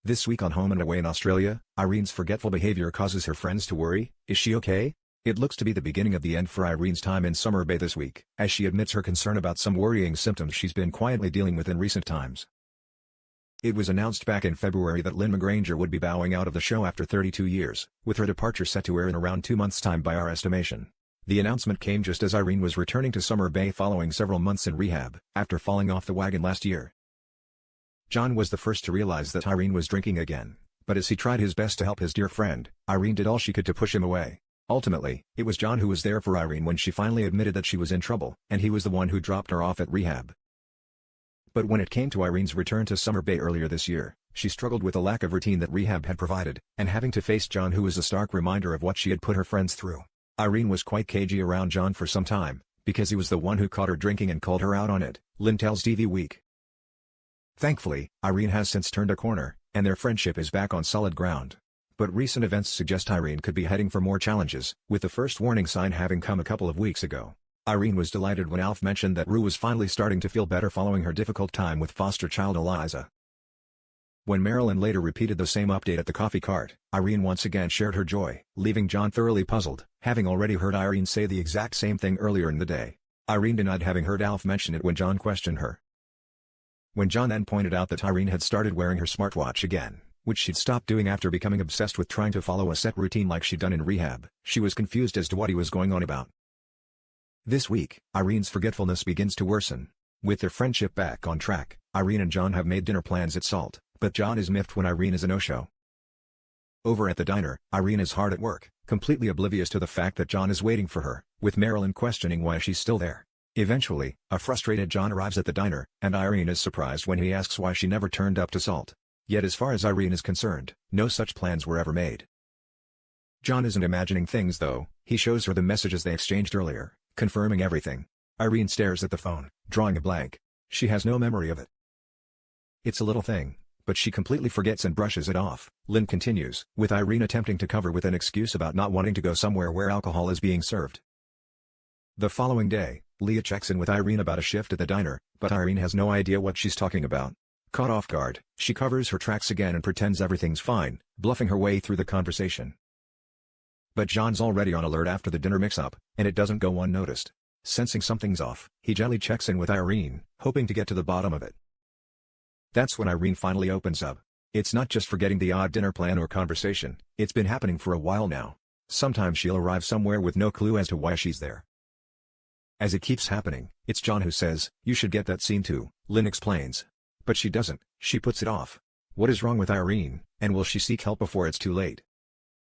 This week on Home and Away in Australia, Irene's forgetful behaviour causes her friends to worry. Is she okay? It looks to be the beginning of the end for Irene's time in Summer Bay this week, as she admits her concern about some worrying symptoms she's been quietly dealing with in recent times. It was announced back in February that Lynn McGranger would be bowing out of the show after 32 years, with her departure set to air in around 2 months' time by our estimation. The announcement came just as Irene was returning to Summer Bay following several months in rehab, after falling off the wagon last year. John was the first to realize that Irene was drinking again, but as he tried his best to help his dear friend, Irene did all she could to push him away. Ultimately, it was John who was there for Irene when she finally admitted that she was in trouble, and he was the one who dropped her off at rehab. But when it came to Irene's return to Summer Bay earlier this year, she struggled with the lack of routine that rehab had provided, and having to face John, who was a stark reminder of what she had put her friends through. Irene was quite cagey around John for some time, because he was the one who caught her drinking and called her out on it, Lynn tells TV Week. Thankfully, Irene has since turned a corner, and their friendship is back on solid ground. But recent events suggest Irene could be heading for more challenges, with the first warning sign having come a couple of weeks ago. Irene was delighted when Alf mentioned that Rue was finally starting to feel better following her difficult time with foster child Eliza. When Marilyn later repeated the same update at the coffee cart, Irene once again shared her joy, leaving John thoroughly puzzled, having already heard Irene say the exact same thing earlier in the day. Irene denied having heard Alf mention it when John questioned her. When John then pointed out that Irene had started wearing her smartwatch again, which she'd stopped doing after becoming obsessed with trying to follow a set routine like she'd done in rehab, she was confused as to what he was going on about. This week, Irene's forgetfulness begins to worsen. With their friendship back on track, Irene and John have made dinner plans at Salt, but John is miffed when Irene is a no-show. Over at the diner, Irene is hard at work, completely oblivious to the fact that John is waiting for her, with Marilyn questioning why she's still there. Eventually, a frustrated John arrives at the diner, and Irene is surprised when he asks why she never turned up to Salt. Yet as far as Irene is concerned, no such plans were ever made. John isn't imagining things though. He shows her the messages they exchanged earlier, confirming everything. Irene stares at the phone, drawing a blank. She has no memory of it. It's a little thing, but she completely forgets and brushes it off, Lynn continues, with Irene attempting to cover with an excuse about not wanting to go somewhere where alcohol is being served. The following day, Leah checks in with Irene about a shift at the diner, but Irene has no idea what she's talking about. Caught off guard, she covers her tracks again and pretends everything's fine, bluffing her way through the conversation. But John's already on alert after the dinner mix-up, and it doesn't go unnoticed. Sensing something's off, he gently checks in with Irene, hoping to get to the bottom of it. That's when Irene finally opens up. It's not just forgetting the odd dinner plan or conversation, it's been happening for a while now. Sometimes she'll arrive somewhere with no clue as to why she's there. As it keeps happening, it's John who says, "You should get that scene too," Lynn explains. But she doesn't, she puts it off. What is wrong with Irene, and will she seek help before it's too late?